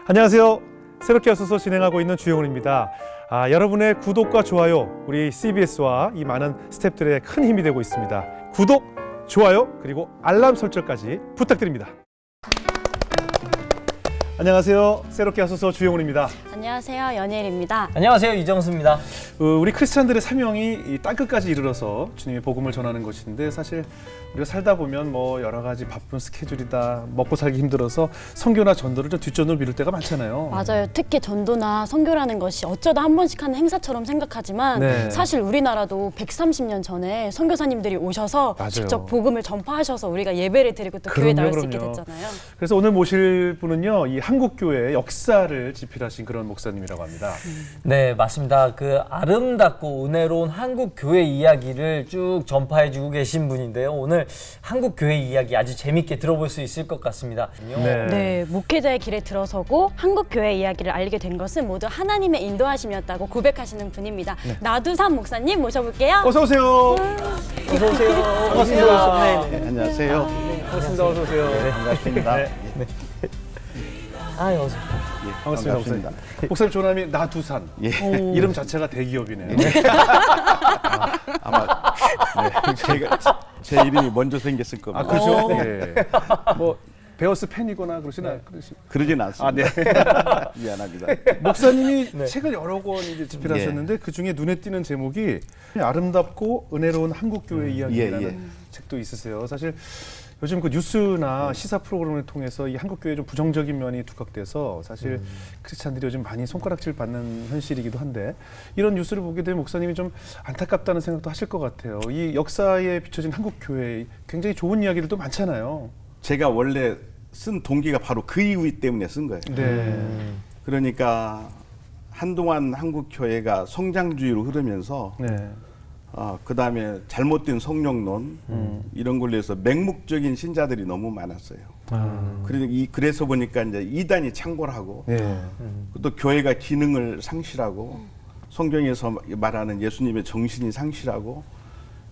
안녕하세요. 새롭게 하소서 진행하고 있는 주영훈입니다. 여러분의 구독과 좋아요, 우리 CBS와 이 많은 스태프들의 큰 힘이 되고 있습니다. 구독, 좋아요, 그리고 알람 설정까지 부탁드립니다. 안녕하세요. 새롭게 하소서 주영훈입니다. 안녕하세요. 연예일입니다. 안녕하세요. 이정수입니다. 우리 크리스찬들의 사명이 이 땅끝까지 이르러서 주님의 복음을 전하는 것인데, 사실 우리가 살다 보면 뭐 여러 가지 바쁜 스케줄이다, 먹고 살기 힘들어서 선교나 전도를 좀 뒷전으로 미룰 때가 많잖아요. 맞아요. 특히 전도나 선교라는 것이 어쩌다 한 번씩 하는 행사처럼 생각하지만 네. 사실 우리나라도 130년 전에 선교사님들이 오셔서 맞아요. 직접 복음을 전파하셔서 우리가 예배를 드리고 또 교회 나올 수 있게 그럼요. 됐잖아요. 그래서 오늘 모실 분은요, 이 한국교회의 역사를 집필하신 그런 목사님이라고 합니다. 네, 맞습니다. 그 아름답고 은혜로운 한국 교회 이야기를 쭉 전파해주고 계신 분인데요. 오늘 한국 교회 이야기 아주 재밌게 들어볼 수 있을 것 같습니다. 네, 목회자의 길에 들어서고 한국 교회 이야기를 알게 된 것은 모두 하나님의 인도하심이었다고 고백하시는 분입니다. 나두산 목사님 모셔볼게요. 어서 오세요. 어서 오세요. 반갑습니다. 네, 안녕하세요. 반갑습니다. 어서 오세요. 반갑습니다. 네. 어서. 반갑습니다. 목사님. 목사님 조남이 나두산. 예. 이름 자체가 대기업이네요. 아마 제 이름이 먼저 생겼을 겁니다. 그렇죠. 예. 뭐 베어스 팬이거나 그러시나? 그러진 않습니다. 네. 미안합니다. 목사님이 책을 여러 권 이제 집필하셨는데 그 중에 눈에 띄는 제목이 아름답고 은혜로운 한국교회 이야기라는 책도 있으세요. 사실 요즘 그 뉴스나 시사 프로그램을 통해서 이 한국교회에 좀 부정적인 면이 두각돼서 사실 크리스찬들이 요즘 많이 손가락질 받는 현실이기도 한데, 이런 뉴스를 보게 되면 목사님이 좀 안타깝다는 생각도 하실 것 같아요. 이 역사에 비춰진 한국교회 굉장히 좋은 이야기들도 많잖아요. 제가 원래 쓴 동기가 바로 그 이유 때문에 쓴 거예요. 네. 그러니까 한동안 한국교회가 성장주의로 흐르면서 네. 그다음에 잘못된 성령론 이런 걸로 해서 맹목적인 신자들이 너무 많았어요. 그래서 보니까 이제 이단이 창궐하고 네. 또 교회가 기능을 상실하고 성경에서 말하는 예수님의 정신이 상실하고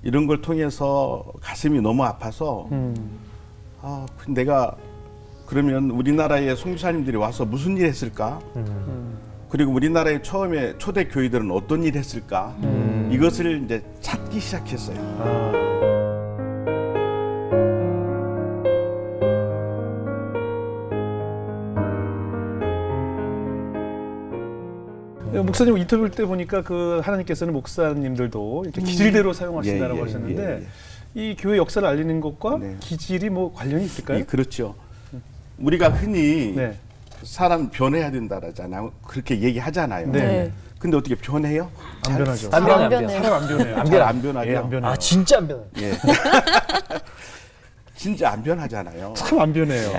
이런 걸 통해서 가슴이 너무 아파서 내가 그러면 우리나라의 선교사님들이 와서 무슨 일 했을까? 그리고 우리나라의 처음에 초대 교회들은 어떤 일 했을까? 이것을 이제 찾기 시작했어요. 목사님 인터뷰 때 보니까 그 하나님께서는 목사님들도 이렇게 기질대로 사용하신다고 하셨는데 이 교회 역사를 알리는 것과 기질이 뭐 관련이 있을까요? 그렇죠. 우리가 흔히 네. 사람 변해야 된다라잖아요. 그렇게 얘기하잖아요. 네. 근데 어떻게 변해요? 안 변하죠. 안 변해요. 사람 안 변해요. 잘 안 변하죠. 예, 안 변해요. 진짜 안 변해요. 예. 진짜 안 변하잖아요. 참 안 변해요.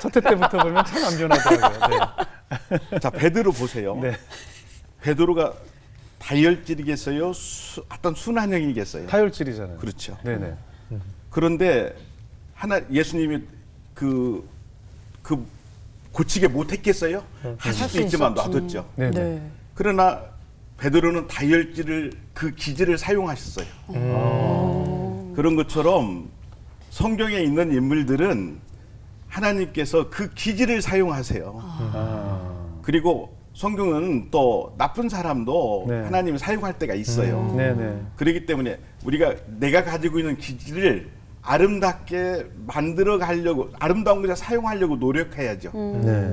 첫 해 때부터 보면 참 안 변하더라고요. 네. 자, 베드로 보세요. 네. 베드로가 다혈질이겠어요? 어떤 순환형이겠어요? 타율질이잖아요. 그렇죠. 네네. 그런데 예수님이 그 고치게 못했겠어요? 하실 수 있지만 놔뒀죠. 네네. 그러나 베드로는 다혈질을 그 기질을 사용하셨어요. 그런 것처럼 성경에 있는 인물들은 하나님께서 그 기질을 사용하세요. 그리고 성경은 또 나쁜 사람도 하나님이 사용할 때가 있어요. 네네. 그렇기 때문에 내가 가지고 있는 기질을 아름답게 만들어 가려고, 아름다운 것을 사용하려고 노력해야죠. 네.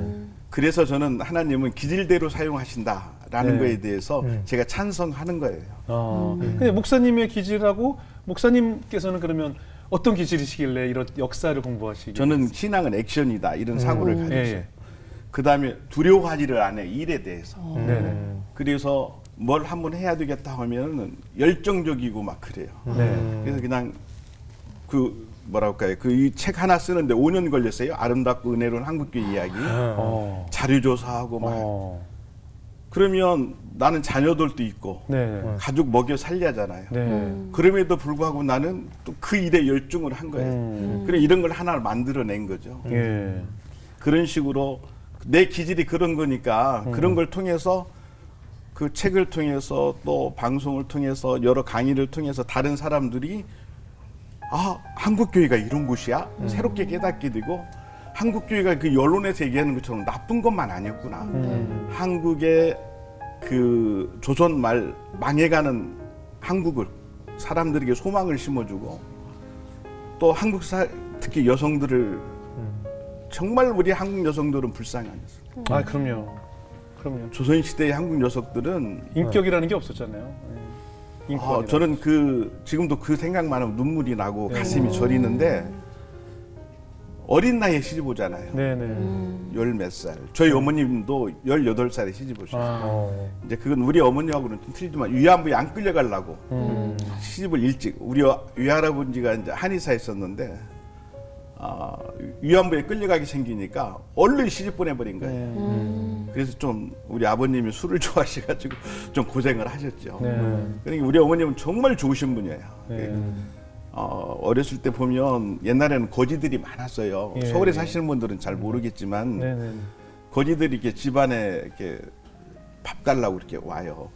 그래서 저는 하나님은 기질대로 사용하신다라는 거에 대해서 제가 찬성하는 거예요. 근데 목사님의 기질하고 목사님께서는 그러면 어떤 기질이시길래 이런 역사를 공부하시게? 저는 신앙은 액션이다 이런 사고를 가졌어요. 예. 그다음에 두려워하지를 않아요, 일에 대해서. 네네. 그래서 뭘 한번 해야 되겠다 하면은 열정적이고 막 그래요. 네. 그래서 그냥 이 책 하나 쓰는데 5년 걸렸어요. 아름답고 은혜로운 한국교회 이야기. 자료 조사하고 막. 그러면 나는 자녀들도 있고 네. 가족 먹여 살려잖아요. 네. 그럼에도 불구하고 나는 또 그 일에 열중을 한 거예요. 그래 이런 걸 하나 만들어낸 거죠. 예. 그런 식으로 내 기질이 그런 거니까 그런 걸 통해서 그 책을 통해서 또 방송을 통해서 여러 강의를 통해서 다른 사람들이 한국교회가 이런 곳이야? 새롭게 깨닫게 되고 한국 교회가 그 언론에서 얘기하는 것처럼 나쁜 것만 아니었구나. 한국의 그 조선 말 망해가는 한국을 사람들에게 소망을 심어주고 또 한국 특히 여성들을 정말 우리 한국 여성들은 불쌍히 아니었어요. 아, 그럼요. 그럼요. 조선 시대의 한국 여성들은 인격이라는 게 없었잖아요. 예. 인권이라는 저는 지금도 그 생각만 하면 눈물이 나고 가슴이 저리는데 어린 나이에 시집 오잖아요. 네네. 열 몇 살. 저희 어머님도 18살에 시집 오셨어요. 아. 이제 그건 우리 어머니하고는 좀 틀리지만 위안부에 안 끌려가려고 시집을 일찍 우리 위할아버지가 이제 한의사 있었는데 위안부에 끌려가게 생기니까 얼른 시집 보내버린 거예요. 그래서 좀 우리 아버님이 술을 좋아하셔가지고 좀 고생을 하셨죠. 네. 그러니까 우리 어머님은 정말 좋으신 분이에요. 네. 어렸을 때 보면 옛날에는 거지들이 많았어요. 예, 서울에 예. 사시는 분들은 잘 모르겠지만 네네. 거지들이 이렇게 집안에 이렇게 밥 달라고 이렇게 와요.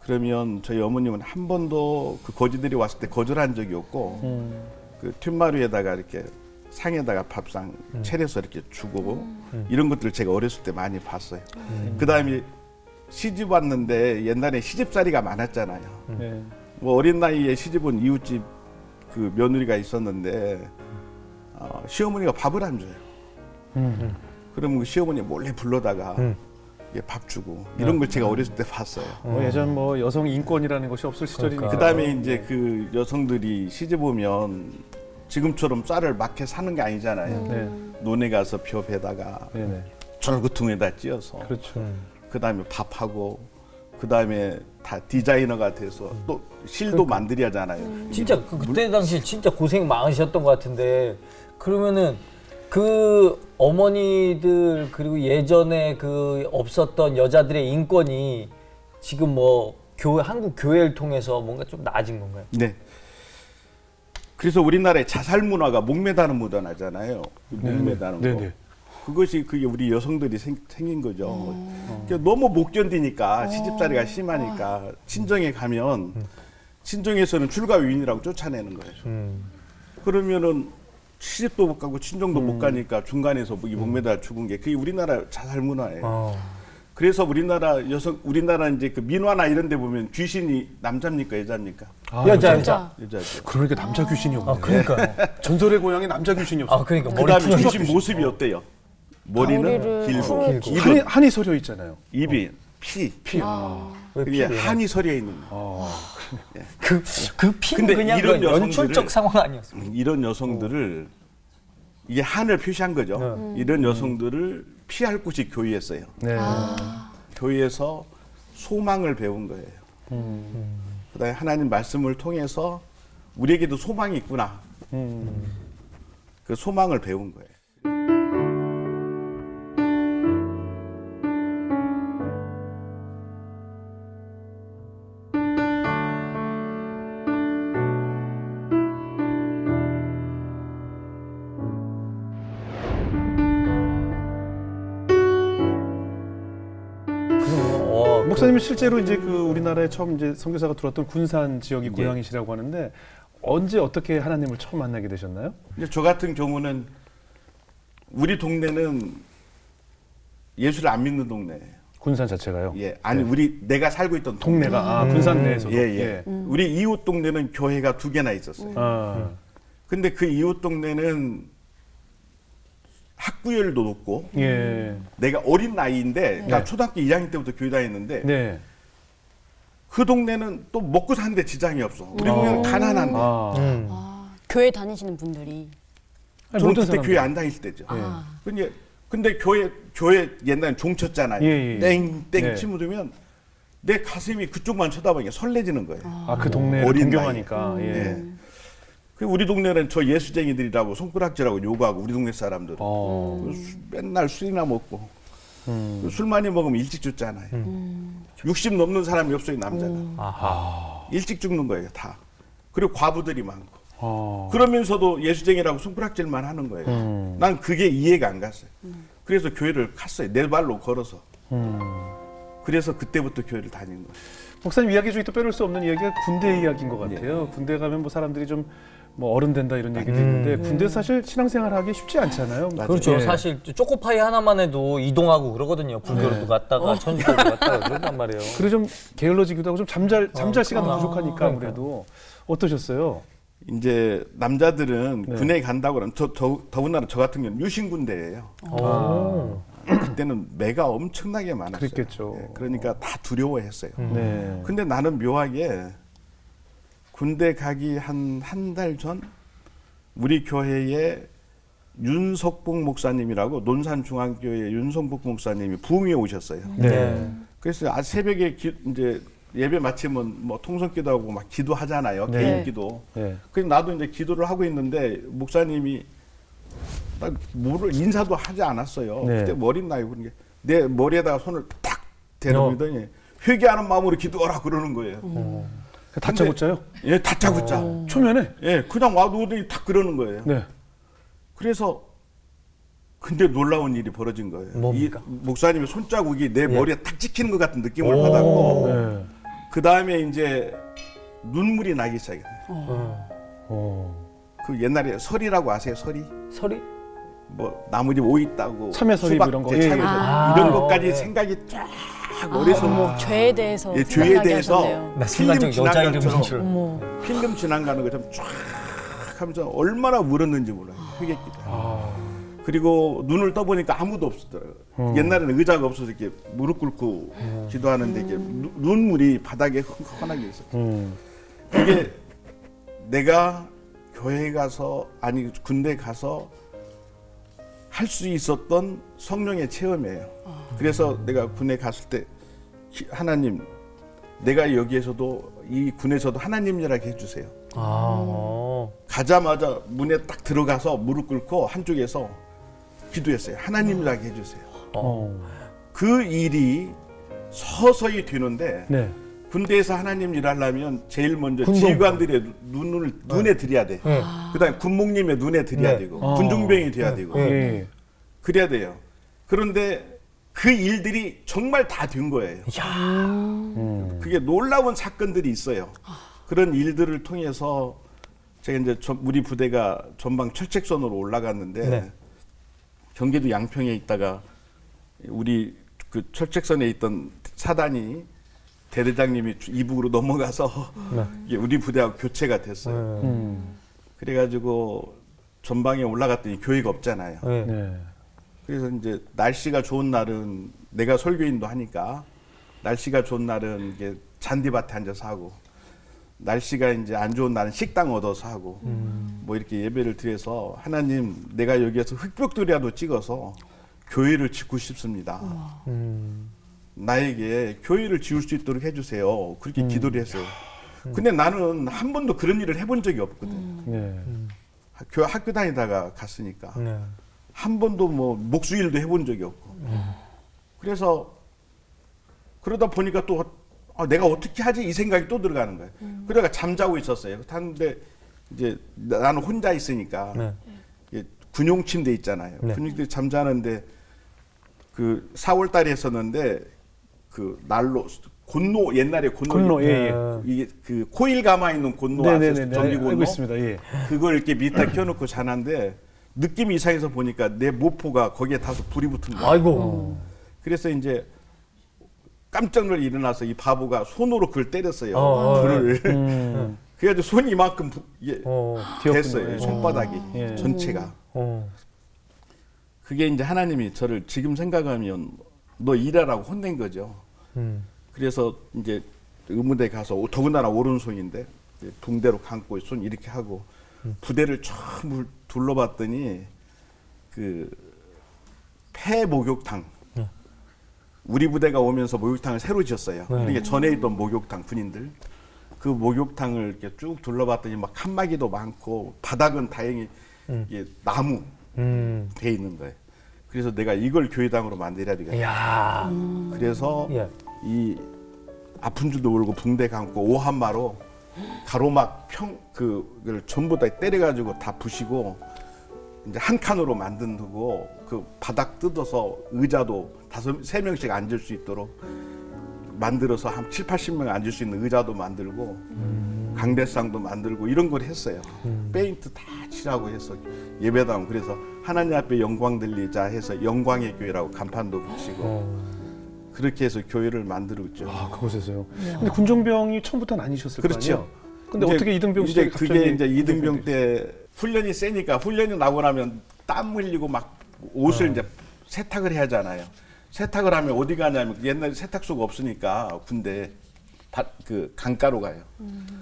그러면 저희 어머님은 한 번도 그 거지들이 왔을 때 거절한 적이 없고 그 튠마루에다가 이렇게 상에다가 밥상 차려서 이렇게 주고 이런 것들을 제가 어렸을 때 많이 봤어요. 그다음에 시집 왔는데 옛날에 시집살이가 많았잖아요. 네. 뭐 어린 나이에 시집 온 이웃집 그 며느리가 있었는데 시어머니가 밥을 안 줘요. 그러면 그 시어머니 몰래 불러다가 밥 주고 이런 걸 제가 어렸을 때 봤어요. 예전 뭐 여성 인권이라는 것이 없을 시절이니까. 그다음에 이제 그 여성들이 시집 오면 지금처럼 쌀을 막 해 사는 게 아니잖아요. 네. 논에 가서 벼 베다가 네네. 절구통에다 찧어서 그렇죠. 그다음에 밥하고 그다음에 다 디자이너가 돼서 또 실도 만들이하잖아요. 진짜 그때 당시 진짜 고생 많으셨던 것 같은데 그러면은 그 어머니들 그리고 예전에 그 없었던 여자들의 인권이 지금 뭐 한국 교회를 통해서 뭔가 좀 나아진 건가요? 네. 그래서 우리나라의 자살 문화가 목매다는 문화잖아요. 목매다는 거. 네네. 그게 우리 여성들이 생긴 거죠. 그러니까 너무 못 견디니까 시집살이가 심하니까 친정에 가면 친정에서는 출가위인이라고 쫓아내는 거예요. 그러면은 시집도 못 가고 친정도 못 가니까 중간에서 목매다 죽은 게 그게 우리나라 자살 문화예요. 그래서 우리나라 이제 그 민화나 이런 데 보면 귀신이 남자입니까 여자입니까? 여자. 여자죠. 그러니까 남자 귀신이 없네. 그러니까요. 전설의 고향에 남자 귀신이 없어. 그러니까 머리 그다음에 풀 귀신 모습이 어때요? 머리는 머리를 길고 풀고. 한이 서려 있잖아요. 입이 피. 그게 한이 서려 있는 거예요. 그 피는 근데 그냥 이런 그런 연출적 여성들을- 상황 아니었어요? 이런 여성들을 이게 한을 표시한 거죠. 이런 여성들을 피할 곳이 교회였어요. 네. 교회에서 소망을 배운 거예요. 그다음에 하나님 말씀을 통해서 우리에게도 소망이 있구나. 그 소망을 배운 거예요. 목사님은 실제로 이제 그 우리나라에 처음 이제 선교사가 들어왔던 군산 지역이 고향이시라고 하는데 언제 어떻게 하나님을 처음 만나게 되셨나요? 근데 저 같은 경우는 우리 동네는 예수를 안 믿는 동네예요. 군산 자체가요? 예, 아니 내가 살고 있던 동네가 군산 내에서도. 예. 우리 이웃 동네는 교회가 2개나 있었어요. 근데 그 이웃 동네는 학구열도 높고 예. 내가 어린 나이인데 나 초등학교 2학년 때부터 교회 다녔는데 네. 그 동네는 또 먹고 사는데 지장이 없어. 우리 동네는 가난한데. 교회 다니시는 분들이. 아니, 저는 모든 그때 사람들. 교회 안 다닐 때죠. 근데 교회 옛날엔 종 쳤잖아요. 예. 땡땡 네. 치면 되면 내 가슴이 그쪽만 쳐다보니까 설레지는 거예요. 그 동네를 어린 동경하니까. 예. 예. 그 우리 동네는 저 예수쟁이들이라고 손가락질하고 욕하고 우리 동네 사람들은 맨날 술이나 먹고 술 많이 먹으면 일찍 죽잖아요. 60 넘는 사람이 없어요 남자가. 일찍 죽는 거예요 다. 그리고 과부들이 많고. 그러면서도 예수쟁이라고 손가락질만 하는 거예요. 난 그게 이해가 안 갔어요. 그래서 교회를 갔어요. 내 발로 걸어서. 그래서 그때부터 교회를 다닌 거예요. 목사님 이야기 중에 또 빼놓을 수 없는 이야기가 군대 이야기인 것 같아요. 군대 가면 뭐 사람들이 좀 뭐 어른 된다 이런 얘기도 있는데 군대 사실 신앙생활하기 쉽지 않잖아요. 그렇죠. 예. 사실 초코파이 하나만 해도 이동하고 그러거든요. 불교로도 갔다가 천주교도 갔다가 그런단 말이에요. 그리고 좀 게을러지기도 하고 좀 잠잘 시간도 부족하니까 그러니까요. 아무래도 어떠셨어요? 이제 남자들은 네. 군에 간다고 그러면 더군다나 저 같은 경우는 유신군대예요. 오. 그때는 매가 엄청나게 많았어요. 그랬겠죠. 예, 그러니까 다 두려워했어요. 네. 근데 나는 묘하게 군대 가기 한 달 전 우리 교회에 윤석복 목사님이라고 논산중앙교회 윤석복 목사님이 부흥회 오셨어요. 네. 그래서 아주 새벽에 이제 예배 마치면 뭐 통성기도하고 막 기도하잖아요. 네. 개인 기도. 네. 그래서 나도 이제 기도를 하고 있는데 목사님이 딱 뭐를 인사도 하지 않았어요. 네. 그때 머리 나요. 그런 게 내 머리에다가 손을 탁 대놓더니 회개하는 마음으로 기도하라 그러는 거예요. 다짜고짜요? 예, 다짜고짜. 초면에? 예, 그냥 와두더니 탁 그러는 거예요. 네. 그래서 근데 놀라운 일이 벌어진 거예요. 뭡니까? 이 목사님의 손자국이 내 예. 머리에 탁 찍히는 것 같은 느낌을 받았고 네. 그 다음에 이제 눈물이 나기 시작해요. 그 옛날에 설이라고 아세요? 설이? 설이? 뭐 나무집 오이 따고 참외설이 수박 이런 거. 참외 예, 예. 이런 것까지 예. 생각이 쫙 머릿속에 죄에 대해서 예, 죄에 생각나게 대해서 하셨네요. 나 순간적 필름 여자 이름인 지나간 줄. 어머. 필름 지나가는 것처럼 쫙 하면서 얼마나 울었는지 몰라요. 회개기도. 그리고 눈을 떠보니까 아무도 없었더라고요. 옛날에는 의자가 없어서 이렇게 무릎 꿇고 기도하는데 이렇게 눈물이 바닥에 훤하게 있었어요. 그게 내가 교회 가서 아니 군대 가서 할 수 있었던 성령의 체험이에요. 그래서 내가 군에 갔을 때 하나님 내가 여기에서도 이 군에서도 하나님이라게 해주세요. 가자마자 문에 딱 들어가서 무릎 꿇고 한쪽에서 기도했어요. 하나님이라게 해주세요. 그 일이 서서히 되는데 네. 군대에서 하나님 일하려면 제일 먼저 군동. 지휘관들의 눈에 들여야 돼. 네. 그다음에 군목님의 눈에 들여야 네. 되고 군중병이 돼야 되고 네. 예. 그래야 돼요. 그런데 그 일들이 정말 다 된 거예요. 그게 놀라운 사건들이 있어요. 그런 일들을 통해서 제가 이제 우리 부대가 전방 철책선으로 올라갔는데 네. 경기도 양평에 있다가 우리 그 철책선에 있던 사단이 대대장님이 이북으로 넘어가서 이게 우리 부대하고 교체가 됐어요. 그래가지고 전방에 올라갔더니 교회가 없잖아요. 네. 네. 그래서 이제 날씨가 좋은 날은 내가 설교인도 하니까 날씨가 좋은 날은 이게 잔디밭에 앉아서 하고 날씨가 이제 안 좋은 날은 식당 얻어서 하고 뭐 이렇게 예배를 드려서 하나님 내가 여기에서 흙벽돌이라도 찍어서 교회를 짓고 싶습니다. 나에게 교회를 지을 수 있도록 해주세요. 그렇게 기도를 했어요. 근데 나는 한 번도 그런 일을 해본 적이 없거든. 네. 학교 다니다가 갔으니까. 네. 한 번도 뭐 목수일도 해본 적이 없고. 그래서 그러다 보니까 또 내가 어떻게 하지 이 생각이 또 들어가는 거예요. 그러다가 잠자고 있었어요. 하는데 이제 나는 혼자 있으니까 네. 이게 군용 침대 있잖아요. 네. 군용 침대 잠자는데 그 4월 달에 했었는데 그 난로 곤로 옛날에 곤로, 예, 예. 이게 그 코일 감아 있는 곤로 네네네. 아세요? 전기 곤로 알고 있습니다. 예. 그걸 이렇게 밑에 켜놓고 자는데 느낌이 이상해서 보니까 내 모포가 거기에 타서 불이 붙은 거예요. 아이고. 그래서 이제 깜짝 놀라 일어나서 이 바보가 손으로 그걸 때렸어요. 불을. 그래가지고 손이 이만큼 이게 됐어요. 예. 손바닥이 예. 전체가. 그게 이제 하나님이 저를 지금 생각하면 너 일하라고 혼낸 거죠. 그래서 이제 의무대 가서 더군다나 오른손인데 붕대로 감고 손 이렇게 하고 부대를 쫙 둘러봤더니 그 폐 목욕탕 우리 부대가 오면서 목욕탕을 새로 지었어요. 그러니까 전에 있던 목욕탕 군인들 그 목욕탕을 이렇게 쭉 둘러봤더니 막 칸막이도 많고 바닥은 다행히 이게 나무 돼 있는 거예요. 그래서 내가 이걸 교회당으로 만들어야 되겠다. 이야. 그래서 예. 이 아픈 줄도 모르고 붕대 감고 오한마로 가로막 그걸 전부 다 때려가지고 다 부시고 이제 한 칸으로 만든다고 그 바닥 뜯어서 의자도 3명씩 앉을 수 있도록 만들어서 한 7, 80명 앉을 수 있는 의자도 만들고 강대상도 만들고 이런 걸 했어요. 페인트 다 칠하고 해서 예배당 그래서 하나님 앞에 영광 들리자 해서 영광의 교회라고 간판도 붙이고 그렇게 해서 교회를 만들었죠. 아, 그곳에서요. 근데 군종병이 처음부터는 아니셨을 거 그렇죠. 아니에요? 근데 이제 어떻게 이등병 이제 시절에 그게 갑자기 이제 이등병 때 훈련이 세니까 훈련이 나고 나면 땀 흘리고 막 옷을 이제 세탁을 해야 하잖아요. 세탁을 하면 어디 가냐면 옛날에 세탁소가 없으니까 군대 그 강가로 가요.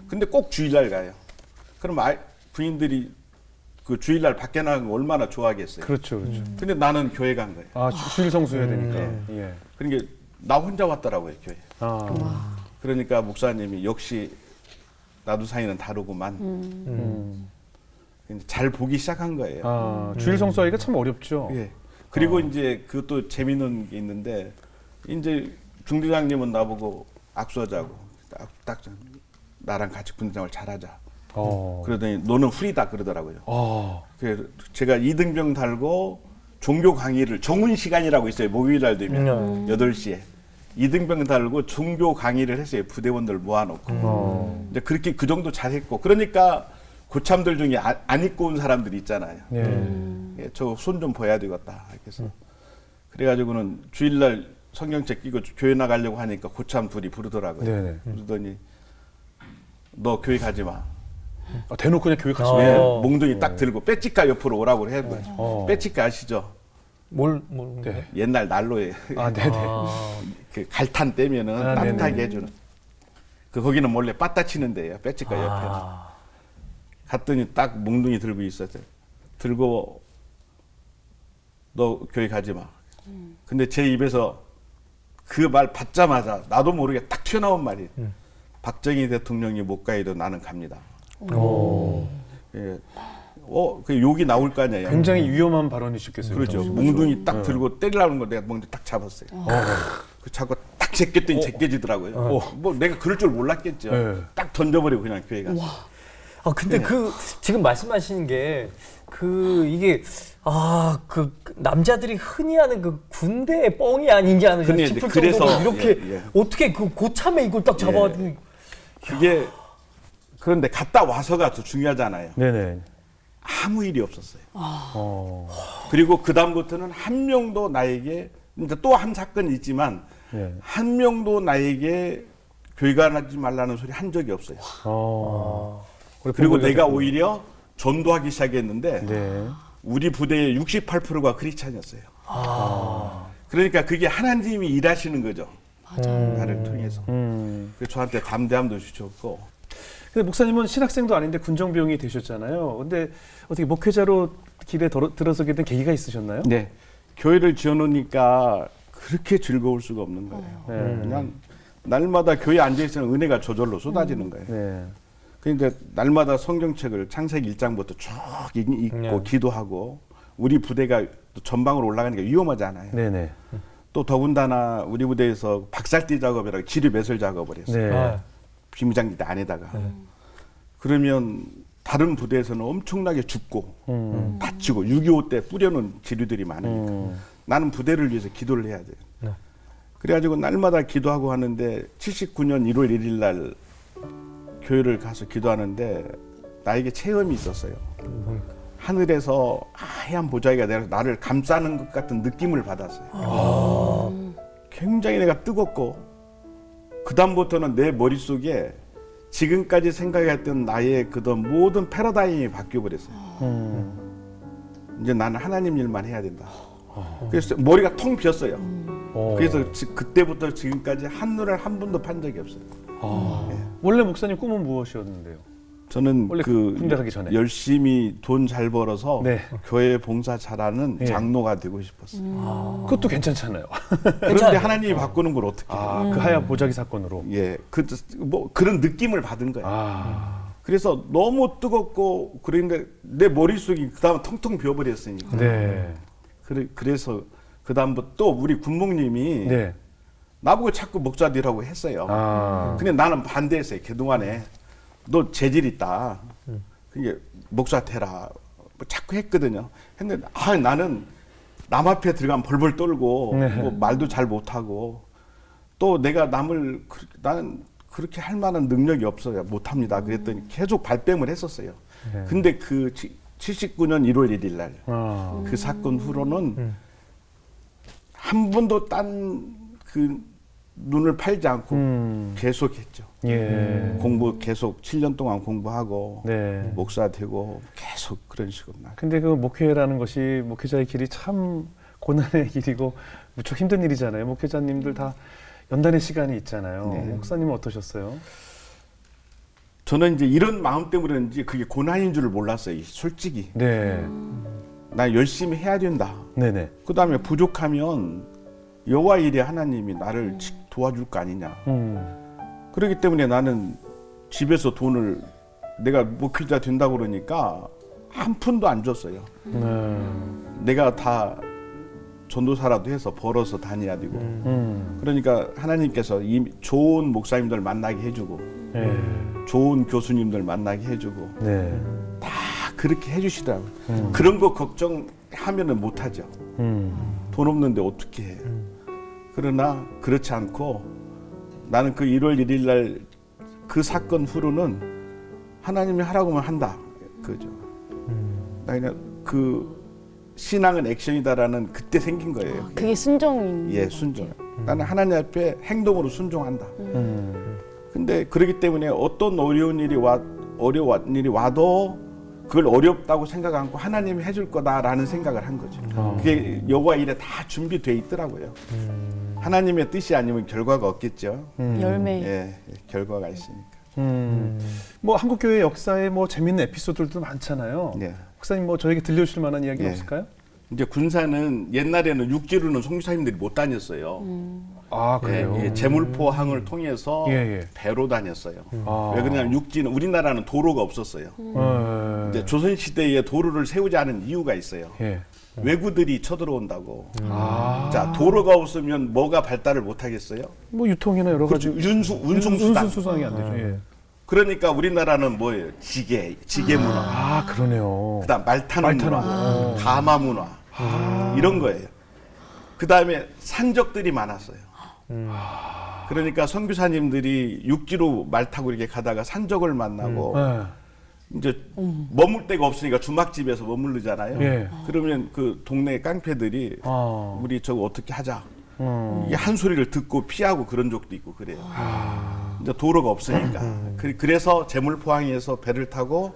근데 꼭 주일날 가요. 그럼 부인들이 그 주일날 밖에 나가는 거 얼마나 좋아하겠어요. 그렇죠, 그렇죠. 근데 나는 교회 간 거예요. 아, 주일 성수해야 되니까. 예. 그러니까 나 혼자 왔더라고요 교회. 아, 그러니까 목사님이 역시 나도 사이는 다르구만. 잘 보기 시작한 거예요. 아, 주일 성수하기가 참 어렵죠. 예. 그리고 이제 그것도 재밌는 게 있는데 이제 중대장님은 나보고 악수하자고 딱 나랑 같이 군대생활 잘하자. 그러더니 너는 후리다 그러더라고요. 그래서 제가 이등병 달고 종교 강의를 정훈 시간이라고 있어요. 목요일날 되면 8시에 이등병 달고 종교 강의를 했어요. 부대원들 모아놓고. 이제 그렇게 그 정도 잘했고 그러니까 고참들 중에 안 입고 온 사람들이 있잖아요. 예, 저 손 좀 봐야 되겠다. 그래서 그래가지고는 주일날 성경책 끼고 교회 나가려고 하니까 고참 둘이 부르더라고요. 네네. 부르더니 너 교회 가지 마. 아, 대놓고 그냥 교회 예, 가시네요. 몽둥이 딱 들고 빼치카 옆으로 오라고 해 거예요. 빼치카 아시죠? 뭘 네. 옛날 난로에 아, 네네. 그 갈탄 떼면은 따뜻하게 네네. 해주는. 그 거기는 몰래 빠따 치는 데예요. 빼치카 옆에. 갔더니 딱 몽둥이 들고 있었어요. 들고 너 교회 가지 마. 근데 제 입에서 그 말 받자마자 나도 모르게 딱 튀어나온 말이 박정희 대통령이 못 가해도 나는 갑니다. 예. 그 욕이 나올 거 아니에요. 굉장히 위험한 발언이셨겠어요. 그렇죠. 그렇죠. 몽둥이 딱 들고 때리려는 거 내가 몽둥이 딱 잡았어요. 그 자꾸 딱 제꼈더니 제껴지더라고요. 뭐 내가 그럴 줄 몰랐겠죠. 네. 딱 던져버리고 그냥 교회 갔어요. 아 근데 그 지금 말씀하시는 게 이게 그 남자들이 흔히 하는 그 군대의 뻥이 아닌지 않으시 근데 싶을 그래서, 정도로 이렇게 예. 어떻게 그 고참에 이걸 딱 잡아가지고 그게 그런데 갔다 와서가 더 중요하잖아요. 네네. 아무 일이 없었어요. 그리고 그 다음부터는 한 명도 나에게 이제 또 한 사건이 있지만 네. 한 명도 나에게 교회 가지 말라는 소리 한 적이 없어요. 그리고 내가 오히려 전도하기 시작했는데 네. 우리 부대의 68%가 크리스찬이었어요. 그러니까 그게 하나님이 일하시는 거죠. 나를 통해서. 그래서 저한테 담대함도 주셨고. 근데 목사님은 신학생도 아닌데 군정병이 되셨잖아요. 근데 어떻게 목회자로 길에 들어서게 된 계기가 있으셨나요? 네. 교회를 지어놓으니까 그렇게 즐거울 수가 없는 거예요. 그냥 날마다 교회에 앉아있으면 은혜가 저절로 쏟아지는 거예요. 네. 그러니까 날마다 성경책을 창세기 1장부터 쭉 읽고 기도하고 우리 부대가 또 전방으로 올라가니까 위험하잖아요. 네네. 또 더군다나 우리 부대에서 박살띠 작업이라고 지뢰 매설 작업을 했어요. 네. 비무장지대 안에다가. 그러면 다른 부대에서는 엄청나게 죽고 다치고 6.25 때 뿌려놓은 지류들이 많으니까 나는 부대를 위해서 기도를 해야 돼요. 네. 그래가지고 날마다 기도하고 하는데 79년 1월 1일 날 교회를 가서 기도하는데 나에게 체험이 있었어요. 하늘에서 하얀 보자기가 내려서 나를 감싸는 것 같은 느낌을 받았어요. 굉장히 내가 뜨겁고 그 다음부터는 내 머릿속에 지금까지 생각했던 나의 그런 모든 패러다임이 바뀌어버렸어요. 이제 나는 하나님 일만 해야 된다. 그래서 머리가 통 비었어요. 그래서 그때부터 지금까지 한눈을 한 번도 판 적이 없어요. 원래 목사님 꿈은 무엇이었는데요? 저는 원래 그 군대 가기 전에. 열심히 돈 잘 벌어서 네. 교회 봉사 잘하는 예. 장로가 되고 싶었어요. 그것도 괜찮잖아요. 그런데 하나님이 바꾸는 걸 어떻게 해요? 아, 그 하얀 보자기 사건으로. 예, 뭐 그런 느낌을 받은 거예요. 그래서 너무 뜨겁고 그런데 내 머릿속이 그 다음 텅텅 비어버렸으니까. 네. 그래서 그 다음부터 또 우리 군목님이 네. 나보고 자꾸 목사 되라고 했어요. 아. 근데 나는 반대했어요. 그동안에 너 재질 있다. 그게 목사 되라. 뭐 자꾸 했거든요. 했는데 나는 남 앞에 들어가면 벌벌 떨고 네. 뭐 말도 잘 못하고 또 내가 나는 그렇게 할 만한 능력이 없어요. 못합니다. 그랬더니 계속 발뺌을 했었어요. 네. 근데 그 79년 1월 1일 날 아. 그 사건 후로는 한 번도 딴 그 눈을 팔지 않고 계속했죠. 예. 공부 계속 7년 동안 공부하고 네. 목사 되고 계속 그런 식으로 나. 근데 그 목회라는 것이 목회자의 길이 참 고난의 길이고 무척 힘든 일이잖아요. 목회자님들 다 연단의 시간이 있잖아요. 네. 목사님은 어떠셨어요? 저는 이제 이런 마음 때문인지 그게 고난인 줄을 몰랐어요. 솔직히. 네. 나 열심히 해야 된다. 네네. 그 다음에 부족하면 여호와 일에 하나님이 나를 도와줄 거 아니냐. 그렇기 때문에 나는 집에서 돈을 내가 목회자 된다고 그러니까 한 푼도 안 줬어요. 내가 다 전도사라도 해서 벌어서 다녀야 되고. 그러니까 하나님께서 이 좋은 목사님들 만나게 해주고 네. 좋은 교수님들 만나게 해주고 네. 다 그렇게 해주시더라고요. 그런 거 걱정하면은 못하죠. 돈 없는데 어떻게 해. 그러나 그렇지 않고 나는 그 1월 1일 날 그 사건 후로는 하나님이 하라고 하면 한다. 그죠. 나 그냥 그 신앙은 액션이다라는 그때 생긴 거예요. 그게 순종인. 예, 순종. 나는 하나님 앞에 행동으로 순종한다. 근데 그렇기 때문에 어떤 어려운 일이 와도 그걸 어렵다고 생각 않고 하나님이 해줄 거다라는 생각을 한 거죠. 그게 여호와 일에 다 준비돼 있더라고요. 하나님의 뜻이 아니면 결과가 없겠죠. 열매. 예, 결과가 있으니까. 뭐 한국 교회 역사에 뭐 재밌는 에피소드들도 많잖아요. 예. 목사님 뭐 저에게 들려주실 만한 이야기 예. 없을까요? 이제 군사는 옛날에는 육지로는 선교사님들이 못 다녔어요. 아 그래요. 예, 제물포항을 통해서 예. 배로 다녔어요. 아. 왜 그러냐면 육지는 우리나라는 도로가 없었어요. 이제 조선 시대에 도로를 세우지 않은 이유가 있어요. 예. 왜구들이 쳐들어온다고. 아. 자, 도로가 없으면 뭐가 발달을 못 하겠어요? 뭐 유통이나 여러 가지 그렇죠. 운송수단. 수상이 안 되죠. 예. 그러니까 우리나라는 뭐예요? 지게 문화. 아 그러네요. 그다음 말 타는 말 타는 문화, 가마 문화 이런 거예요. 그다음에 산적들이 많았어요. 그러니까 선교사님들이 육지로 말 타고 이렇게 가다가 산적을 만나고 네. 이제 머물 데가 없으니까 주막집에서 머무르잖아요. 예. 그러면 그 동네 깡패들이 우리 저거 어떻게 하자. 이게 한 소리를 듣고 피하고 그런 적도 있고 그래요. 이제 도로가 없으니까. 그래서 제물포항에서 배를 타고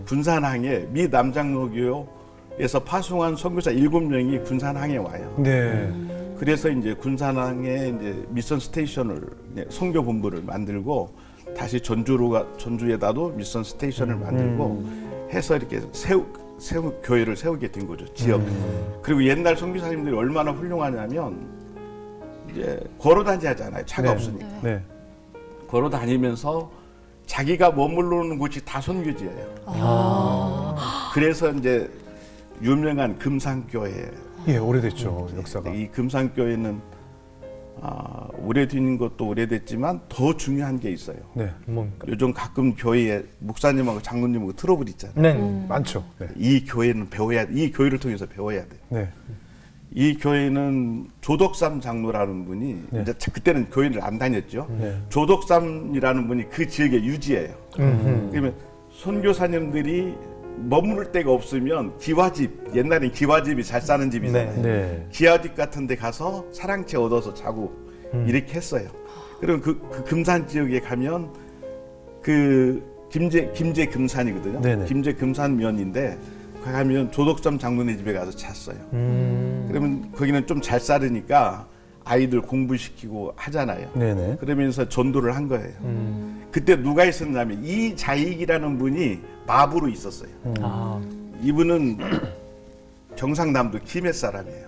군산항에 미 남장로교에서 파송한 선교사 7명이 군산항에 와요. 네. 그래서 이제 군산항에 이제 미션 스테이션을 선교 본부를 만들고 다시 전주에다도 미션 스테이션을 만들고 해서 이렇게 교회를 세우게 된 거죠. 지역. 그리고 옛날 선교사님들이 얼마나 훌륭하냐면 이제 걸어 다니잖아요. 차가 네. 없으니까. 네. 걸어 다니면서 자기가 머무르는 곳이 다 선교지예요. 그래서 이제 유명한 금산교회. 예, 오래됐죠 역사가. 이 금산교회는 오래된 것도 오래됐지만 더 중요한 게 있어요. 네. 뭔가. 요즘 가끔 교회에 목사님하고 장로님하고 트러블 있잖아요. 네. 많죠. 네. 이 교회는 이 교회를 통해서 배워야 돼. 네. 이 교회는 조덕삼 장로라는 분이 네. 이제 그때는 교회를 안 다녔죠. 네. 조덕삼이라는 분이 그 지역의 유지예요. 그러면 선교사님들이 머무를 데가 없으면 기와집, 옛날엔 기와집이 잘 사는 집이잖아요. 네. 기와집 같은 데 가서 사랑채 얻어서 자고 이렇게 했어요. 그럼 그 금산 지역에 가면 그 김제 금산이거든요. 네네. 김제 금산면인데 거기 가면 조덕삼 장로네 집에 가서 잤어요. 그러면 거기는 좀 잘 살으니까 아이들 공부시키고 하잖아요. 네네. 그러면서 전도를 한 거예요. 그때 누가 있었냐면 이자익이라는 분이 마부로 있었어요. 이분은 경상남도 김해 사람이에요.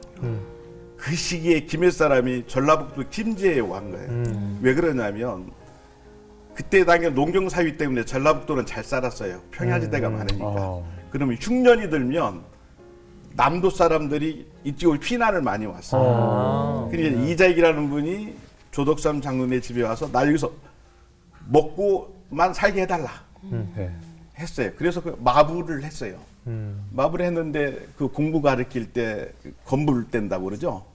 그 시기에 김해 사람이 전라북도 김제에 온 거예요. 왜 그러냐면 그때 당연 농경사위 때문에 전라북도는 잘 살았어요. 평야지대가 많으니까. 그러면 흉년이 들면 남도 사람들이 이쪽으로 피난을 많이 왔어요. 그러니까 이자익이라는 분이 조덕삼 장로네 집에 와서 나 여기서 먹고만 살게 해달라 네. 했어요. 그래서 그 마부를 했어요. 마부를 했는데 그 공부 가르칠 때 건불 뗀다고 그러죠.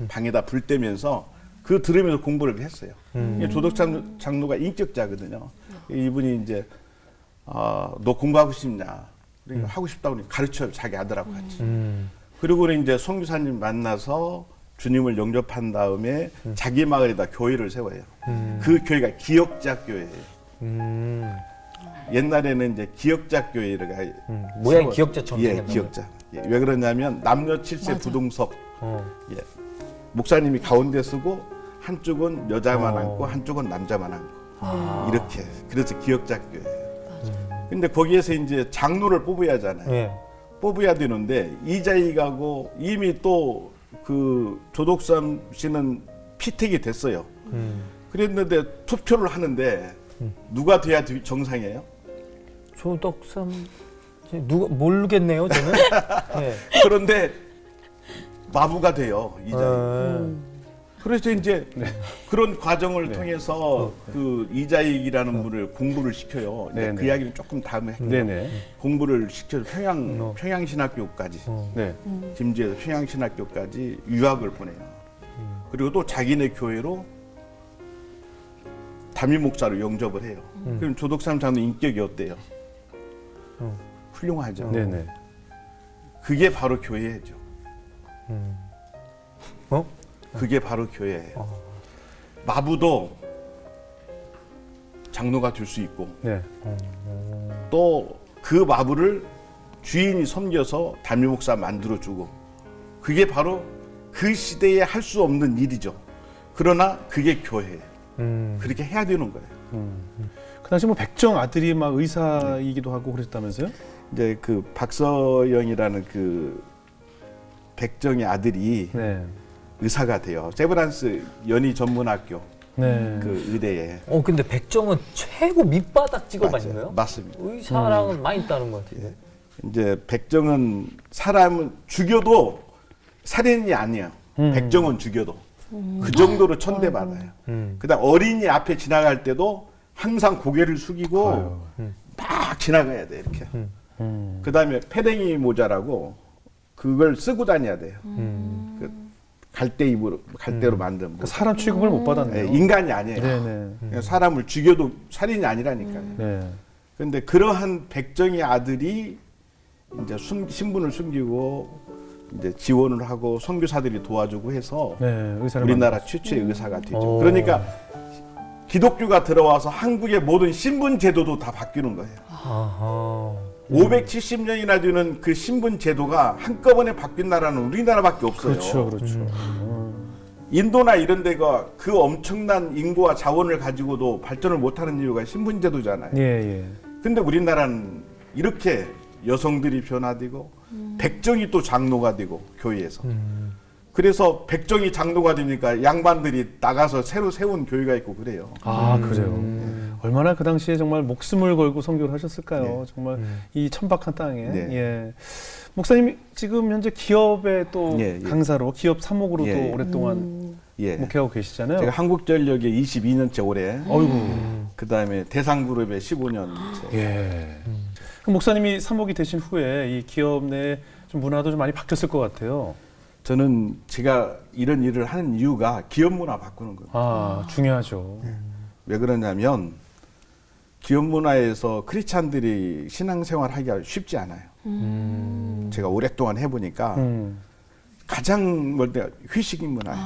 방에다 불 떼면서 그 들으면서 공부를 했어요. 조덕삼 장로가 인격자거든요. 이분이 이제 너 공부하고 싶냐? 그러니까 하고 싶다고 가르쳐 자기 아들하고 같이. 그리고는 이제 선교사님 만나서 주님을 영접한 다음에 자기 마을에다 교회를 세워요. 그 교회가 기역자 교회예요. 옛날에는 이제 기역자 교회가 모양이 기역자처럼 예, 생겼나 기역자. 예, 왜 그러냐면 남녀 7세 부동석. 어. 예. 목사님이 가운데 쓰고 한쪽은 여자만 앉고 한쪽은 남자만 앉고 이렇게. 그래서 기역자 교회예요. 근데 거기에서 이제 장로를 뽑아야 하잖아요. 예. 뽑아야 되는데 이자익하고 이미 또 그 조덕삼 씨는 피택이 됐어요. 그랬는데 투표를 하는데 누가 돼야 정상이에요? 조덕삼 누가 모르겠네요 저는. 예. 그런데 마부가 돼요 이자익. 그래서 이제 그런 과정을 통해서 그 이자익이라는 분을 공부를 시켜요. 네네. 그 이야기는 조금 다음에 할게요. 네네. 공부를 시켜서 평양신학교까지 네. 김제에서 평양신학교까지 유학을 보내요. 그리고 또 자기네 교회로 담임 목사로 영접을 해요. 그럼 조덕삼 장로 인격이 어때요? 훌륭하죠. 네네. 그게 바로 교회죠. 어? 그게 바로 교회예요. 마부도 장로가 될 수 있고 네. 또 그 마부를 주인이 섬겨서 담임 목사 만들어주고 그게 바로 그 시대에 할 수 없는 일이죠. 그러나 그게 교회예요. 그렇게 해야 되는 거예요. 그 당시 뭐 백정 아들이 막 의사이기도 하고 그랬다면서요? 이제 그 박서영이라는 그 백정의 아들이 네. 의사가 돼요. 세브란스 연희-전문학교 네. 그 의대에. 근데 백정은 최고 밑바닥 직업 맞아요. 아닌가요? 맞습니다. 의사랑은 많이 있다는 것 같아요. 이제 백정은 사람은 죽여도 살인이 아니에요. 백정은 죽여도 그 정도로 천대받아요. 그다음 어린이 앞에 지나갈 때도 항상 고개를 숙이고 아유. 막 지나가야 돼 이렇게. 그다음에 패댕이 모자라고 그걸 쓰고 다녀야 돼요. 그 갈대 입으로 갈대로 만든 모자. 사람 취급을 못 받았네요. 예, 인간이 아니에요. 네네. 그냥 사람을 죽여도 살인이 아니라니까요. 네. 그런데 그러한 백정의 아들이 이제 신분을 숨기고 이제 지원을 하고 선교사들이 도와주고 해서 네. 의사를 우리나라 만났어요. 최초의 의사가 되죠. 오. 그러니까 기독교가 들어와서 한국의 모든 신분 제도도 다 바뀌는 거예요. 아하. 570년이나 되는 그 신분 제도가 한꺼번에 바뀐 나라는 우리나라밖에 없어요. 그렇죠, 그렇죠. 인도나 이런 데가 그 엄청난 인구와 자원을 가지고도 발전을 못하는 이유가 신분 제도잖아요. 예, 예. 근데 우리나라는 이렇게 여성들이 변화되고 백정이 또 장로가 되고 교회에서 그래서 백정이 장로가 되니까 양반들이 나가서 새로 세운 교회가 있고 그래요. 아, 그래요. 얼마나 그 당시에 정말 목숨을 걸고 선교를 하셨을까요? 네. 정말 이 천박한 땅에. 네. 예. 목사님이 지금 현재 기업의 또 예, 예. 강사로 기업 사목으로 예, 또 예. 오랫동안 예. 목회하고 계시잖아요. 제가 한국전력에 22년째 올해, 어이구. 그다음에 대상그룹에 15년째. 예. 그럼 목사님이 사목이 되신 후에 이 기업 내 좀 문화도 좀 많이 바뀌었을 것 같아요. 저는 제가 이런 일을 하는 이유가 기업 문화 바꾸는 거예요. 아, 중요하죠. 왜 그러냐면 기업 문화에서 크리스찬들이 신앙생활 하기가 쉽지 않아요. 제가 오랫동안 해보니까 가장 먼저 회식 문화예요.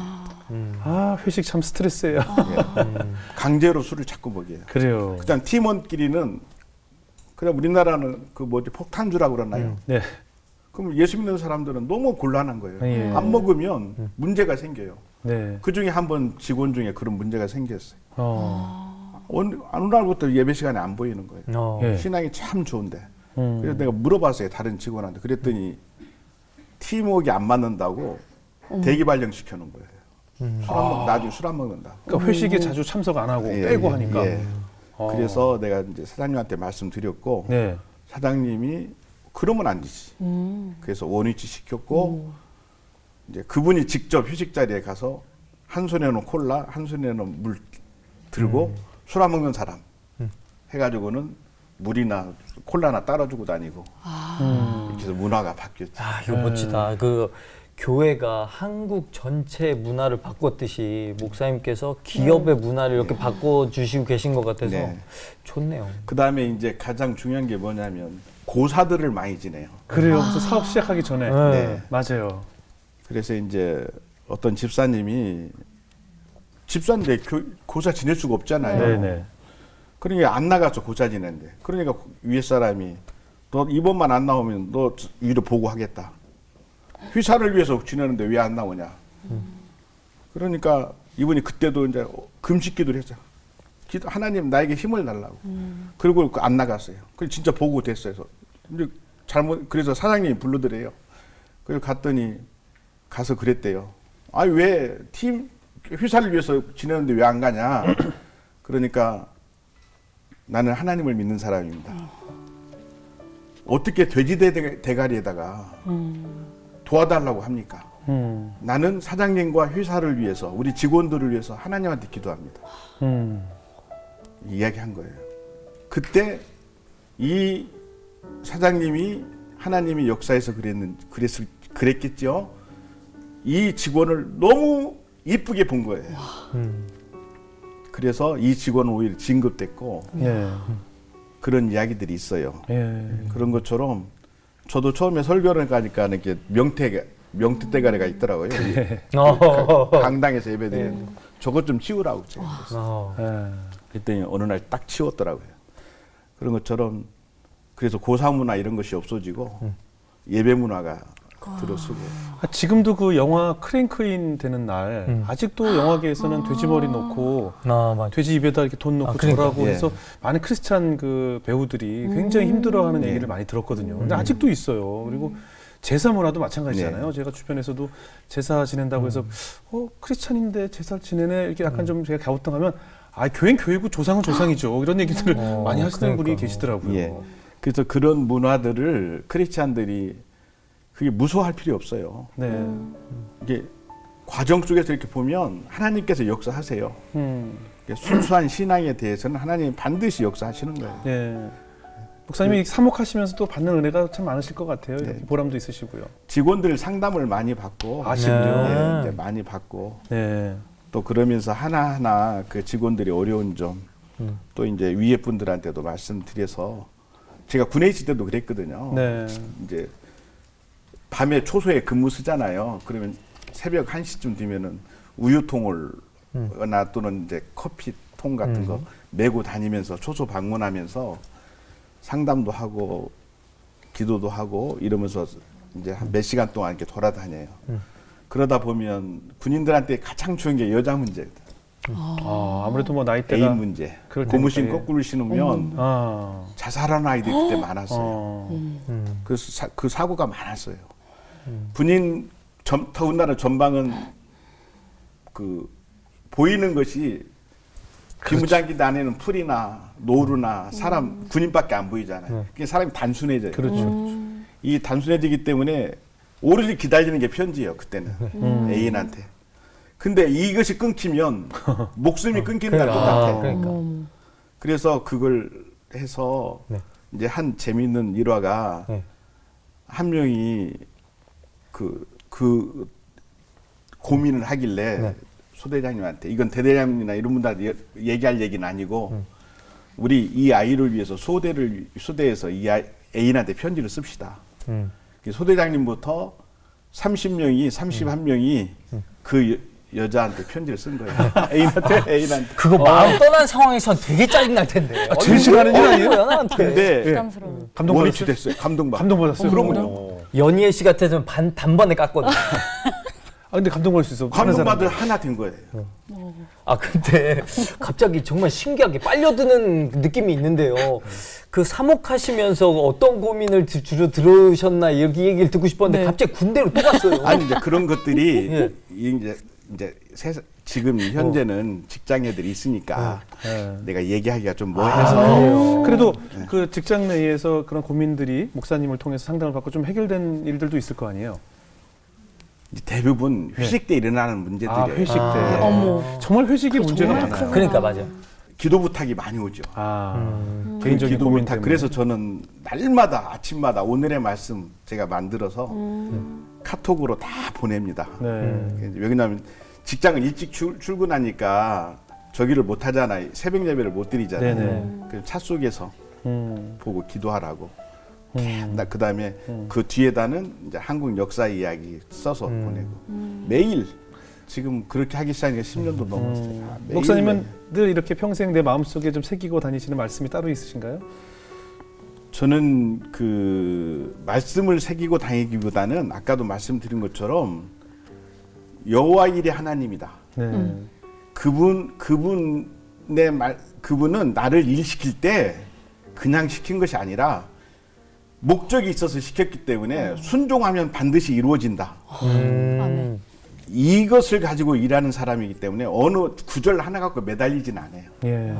아, 회식 참 스트레스예요. 강제로 술을 자꾸 먹여요. 그래요. 그다음 팀원끼리는 그냥 우리나라는 그 뭐지 폭탄주라고 그러나요? 네. 그럼 예수 믿는 사람들은 너무 곤란한 거예요. 예. 안 먹으면 문제가 생겨요. 네. 그 중에 한 번 직원 중에 그런 문제가 생겼어요. 어느 날부터 예배 시간에 안 보이는 거예요. 예. 신앙이 참 좋은데. 그래서 내가 물어봤어요. 다른 직원한테. 그랬더니 팀워크가 안 맞는다고 대기 발령 시켜놓은 거예요. 나중에 술 안 먹는다. 그러니까 회식에 자주 참석 안 하고 예, 빼고 예, 하니까. 예. 그래서 내가 이제 사장님한테 말씀드렸고 네. 사장님이 그러면 안 되지. 그래서 원위치 시켰고 이제 그분이 직접 휴식 자리에 가서 한 손에는 콜라, 한 손에는 물 들고 술 안 먹는 사람 해가지고는 물이나 콜라나 따라주고 다니고 이렇게 해서 문화가 바뀌었죠. 아, 이거 멋지다. 그 교회가 한국 전체 문화를 바꿨듯이 목사님께서 기업의 문화를 이렇게 바꿔주시고 계신 것 같아서 네. 좋네요. 그 다음에 이제 가장 중요한 게 뭐냐면 고사들을 많이 지내요. 그래요. 무슨 사업 시작하기 전에. 네. 맞아요. 그래서 이제 어떤 집사님이 집사인데 고사 지낼 수가 없잖아요. 네네. 그러니까 안 나가서 고사 지낸대. 그러니까 위에 사람이 너 이번만 안 나오면 너 위로 보고하겠다. 회사를 위해서 지내는데 왜 안 나오냐. 그러니까 이분이 그때도 이제 금식 기도를 했죠. 하나님 나에게 힘을 달라고. 그리고 안 나갔어요. 그래서 진짜 보고 됐어요. 근데 그래서 사장님이 불러드려요. 그래서 갔더니 가서 그랬대요. 아, 왜 회사를 위해서 지내는데 왜 안 가냐. 그러니까 나는 하나님을 믿는 사람입니다. 어떻게 돼지 대가리에다가 도와달라고 합니까? 나는 사장님과 회사를 위해서 우리 직원들을 위해서 하나님한테 기도합니다. 이야기한 거예요. 그때 이 사장님이 하나님이 역사에서 그랬겠죠. 이 직원을 너무 이쁘게 본 거예요. 그래서 이 직원은 오히려 진급됐고 예. 그런 이야기들이 있어요. 예. 그런 것처럼 저도 처음에 설교를 가니까 이렇게 명태 대가리가 있더라고요. 강당에서 예배드리는 저것 좀 치우라고 제가 그랬어요. 예. 그랬더니 어느 날 딱 치웠더라고요. 그런 것처럼 그래서 고사 문화 이런 것이 없어지고 예배 문화가 들어서고. 지금도 그 영화 크랭크인 되는 날 아직도 영화계에서는 돼지머리 넣고 맞아. 돼지 입에다 이렇게 돈 넣고 그러니까. 절하고 예. 해서 많은 크리스찬 그 배우들이 굉장히 힘들어하는 얘기를 많이 들었거든요. 근데 아직도 있어요. 그리고 제사 문화도 마찬가지잖아요. 제가 주변에서도 제사 지낸다고 해서 크리스찬인데 제사 지내네 이렇게 약간 좀 제가 갸우뚱하면 교회는 교회고 조상은 조상이죠. 이런 얘기들을 많이 하시는 분이 계시더라고요. 예. 그래서 그런 문화들을 크리스찬들이 그게 무서워할 필요 없어요. 네. 이게 과정 속에서 이렇게 보면 하나님께서 역사하세요. 순수한 신앙에 대해서는 하나님이 반드시 역사하시는 거예요. 네. 목사님이 사목하시면서도 받는 은혜가 참 많으실 것 같아요. 이렇게 보람도 있으시고요. 직원들 상담을 많이 받고, 지금요? 이제 많이 받고, 네. 또 그러면서 하나하나 그 직원들이 어려운 점, 또 이제 위에 분들한테도 말씀드려서 제가 군에 있을 때도 그랬거든요. 네. 이제 밤에 초소에 근무 쓰잖아요. 그러면 새벽 1시쯤 되면은 우유통을 또는 이제 커피통 같은 거 메고 다니면서 초소 방문하면서 상담도 하고 기도도 하고 이러면서 이제 한 몇 시간 동안 이렇게 돌아다녀요. 그러다 보면 군인들한테 가장 중요한 게 여자 문제거든. 아무래도 뭐 나이대가 애인 문제. 그럴 고무신 테니까, 예. 거꾸로 신으면 자살하는 아이들이 그때 많았어요. 그래서 그 사고가 많았어요. 군인 더군다나 전방은 그 보이는 것이 비무장기대 안에는 풀이나 노루나 사람 군인밖에 안 보이잖아요. 그게 사람이 단순해져요. 그렇죠. 이 단순해지기 때문에 오로지 기다리는 게 편지예요. 그때는 애인한테. 근데 이것이 끊기면 목숨이 끊기는 거랑 똑같아요. 그러니까. 그래서 그걸 해서 이제 한 재미있는 일화가 한 명이 그 고민을 하길래 소대장님한테 이건 대대장님이나 이런 분들한테 얘기할 얘기는 아니고 우리 이 아이를 위해서 소대에서 이 애인한테 편지를 씁시다. 소대장님부터 31명이 그 여자한테 편지를 쓴 거예요. 애인한테. 그거 마음 떠난 상황에선 되게 짜증날 텐데. 제일 싫어하는 일 아니에요? 연하한테. 근데 부담스러워. 원위치 됐어요. 감동받았어요. 그럼요. 연희애 씨 같았으면 단번에 깠거든. 근데 감동받을 수 있어. 감동받을 하나 된 거예요. 근데 갑자기 정말 신기하게 빨려드는 느낌이 있는데요. 그 사목하시면서 어떤 고민을 주로 들으셨나 여기 얘기를 듣고 싶었는데 갑자기 군대로 또 갔어요. 아니 이제 그런 것들이 예. 이제 지금 현재는 직장애들이 있으니까 내가 얘기하기가 좀 뭐해서 그래도 그 직장 내에서 그런 고민들이 목사님을 통해서 상담을 받고 좀 해결된 일들도 있을 거 아니에요? 대부분 회식 때 일어나는 문제들이에요. 회식 때. 정말 회식이 문제가 많아요. 그러니까 맞아요. 기도 부탁이 많이 오죠. 개인적인 기도 고민 부탁. 때문에. 그래서 저는 날마다 아침마다 오늘의 말씀 제가 만들어서 카톡으로 다 보냅니다. 네. 왜냐하면 직장을 일찍 출근하니까 저기를 못 하잖아요. 새벽 예배를 못 드리잖아요. 네네. 그래서 차 속에서 보고 기도하라고. 그 다음에 그 뒤에다는 이제 한국 역사 이야기 써서 보내고 매일 지금 그렇게 하기 시작한 게 10년도 넘었어요. 매일 목사님은 늘 이렇게 평생 내 마음속에 좀 새기고 다니시는 말씀이 따로 있으신가요? 저는 그 말씀을 새기고 다니기보다는 아까도 말씀드린 것처럼 여호와 일의 하나님이다. 네. 그분은 나를 일시킬 때 그냥 시킨 것이 아니라 목적이 있어서 시켰기 때문에 순종하면 반드시 이루어진다. 아멘. 이것을 가지고 일하는 사람이기 때문에 어느 구절 하나 갖고 매달리진 않아요. 예.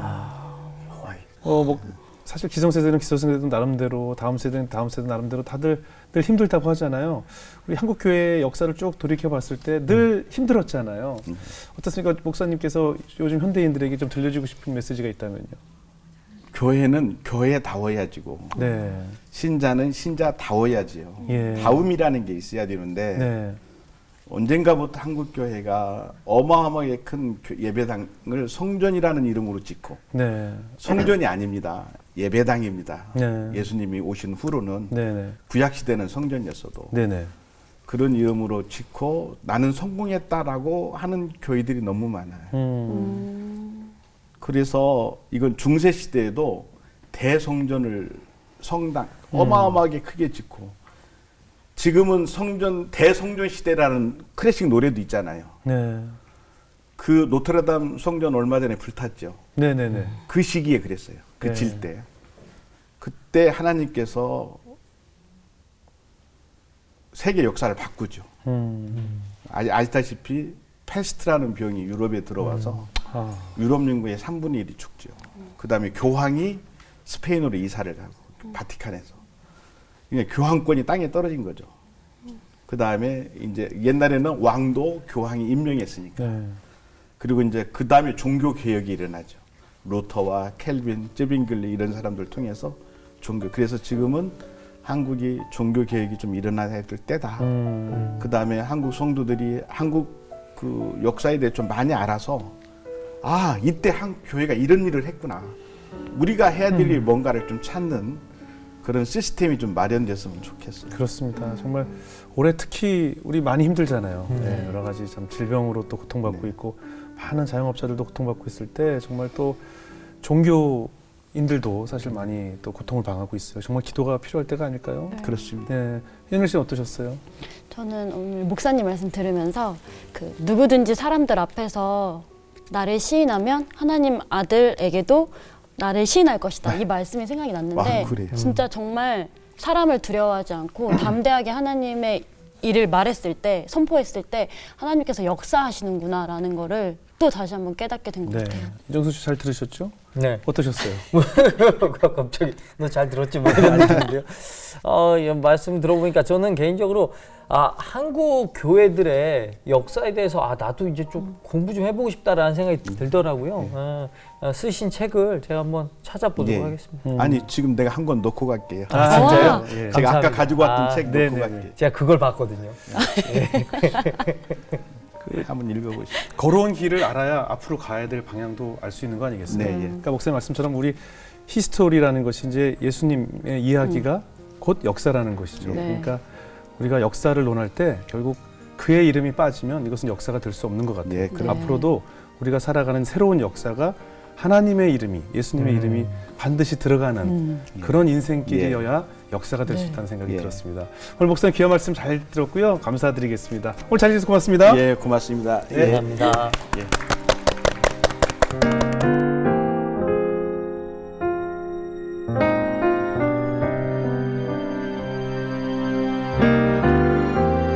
뭐 사실 기성세대는 기성세대도 나름대로 다음 세대는 다음 세대 나름대로 다들 늘 힘들다고 하잖아요. 우리 한국 교회의 역사를 쭉 돌이켜 봤을 때 늘 힘들었잖아요. 어떻습니까, 목사님께서 요즘 현대인들에게 좀 들려주고 싶은 메시지가 있다면요? 교회는 교회다워야지고 네. 신자는 신자다워야지요. 예. 다움이라는 게 있어야 되는데 네. 언젠가부터 한국 교회가 어마어마하게 큰 예배당을 성전이라는 이름으로 짓고 네. 성전이 아닙니다. 예배당입니다. 네. 예수님이 오신 후로는 네네. 구약 시대는 성전이었어도 네네. 그런 이름으로 짓고 나는 성공했다라고 하는 교회들이 너무 많아요. 그래서 이건 중세 시대에도 대성전을 성당 어마어마하게 크게 짓고 지금은 대성전 시대라는 클래식 노래도 있잖아요. 네. 그 노트르담 성전 얼마 전에 불탔죠. 네네네. 그 시기에 그랬어요. 그 네. 질 때. 그때 하나님께서 세계 역사를 바꾸죠. 아시다시피 패스트라는 병이 유럽에 들어와서 유럽 인구의 3분의 1이 죽죠. 그 다음에 교황이 스페인으로 이사를 가고 바티칸에서. 그러니까 교황권이 땅에 떨어진 거죠. 그 다음에 이제 옛날에는 왕도 교황이 임명했으니까. 네. 그리고 이제 그 다음에 종교 개혁이 일어나죠. 루터와 켈빈, 쯔빙글리 이런 사람들 통해서 그래서 지금은 한국이 종교 개혁이 좀 일어나야 될 때다. 그 다음에 한국 성도들이 한국 그 역사에 대해 좀 많이 알아서 이때 한국 교회가 이런 일을 했구나. 우리가 해야 될 일 뭔가를 좀 찾는 그런 시스템이 좀 마련됐으면 좋겠어요. 그렇습니다. 정말 올해 특히 우리 많이 힘들잖아요. 네, 여러 가지 참 질병으로 또 고통받고 있고 많은 자영업자들도 고통받고 있을 때 정말 또 종교인들도 사실 많이 또 고통을 당하고 있어요. 정말 기도가 필요할 때가 아닐까요? 네. 그렇습니다. 네, 현일 씨는 어떠셨어요? 저는 오늘 목사님 말씀 들으면서 누구든지 사람들 앞에서 나를 시인하면 하나님 아들에게도 나를 시인할 것이다. 이 말씀이 생각이 났는데 그래요. 진짜 정말 사람을 두려워하지 않고 담대하게 하나님의 일을 말했을 때, 선포했을 때 하나님께서 역사하시는구나라는 거를 또 다시 한번 깨닫게 된 것 네, 같아요. 이정수 씨 잘 들으셨죠? 네. 어떠셨어요? 갑자기 너 잘 들었지 뭐 이런 느낌인데요. 이 말씀 들어보니까 저는 개인적으로 한국 교회들의 역사에 대해서 나도 이제 좀 공부 좀 해보고 싶다라는 생각이 들더라고요. 쓰신 책을 제가 한번 찾아보도록 하겠습니다. 아니 지금 내가 한 권 넣고 갈게요. 진짜요? 예. 제가 감사합니다. 아까 가지고 왔던 책 네네네. 넣고 갈게요. 제가 그걸 봤거든요. 한번 읽어보시죠. 걸어온 길을 알아야 앞으로 가야 될 방향도 알 수 있는 거 아니겠어요? 네, 예. 그러니까 목사님 말씀처럼 우리 히스토리라는 것이 이제 예수님의 이야기가 곧 역사라는 것이죠. 네. 그러니까 우리가 역사를 논할 때 결국 그의 이름이 빠지면 이것은 역사가 될 수 없는 것 같아요. 네, 그럼. 앞으로도 우리가 살아가는 새로운 역사가 하나님의 이름이, 예수님의 이름이 반드시 들어가는 그런 인생길이어야 역사가 될 수 있다는 생각이 들었습니다. 오늘 목사님 귀한 말씀 잘 들었고요. 감사드리겠습니다. 오늘 잘 해주셔서 고맙습니다. 예, 고맙습니다. 네. 감사합니다. 예.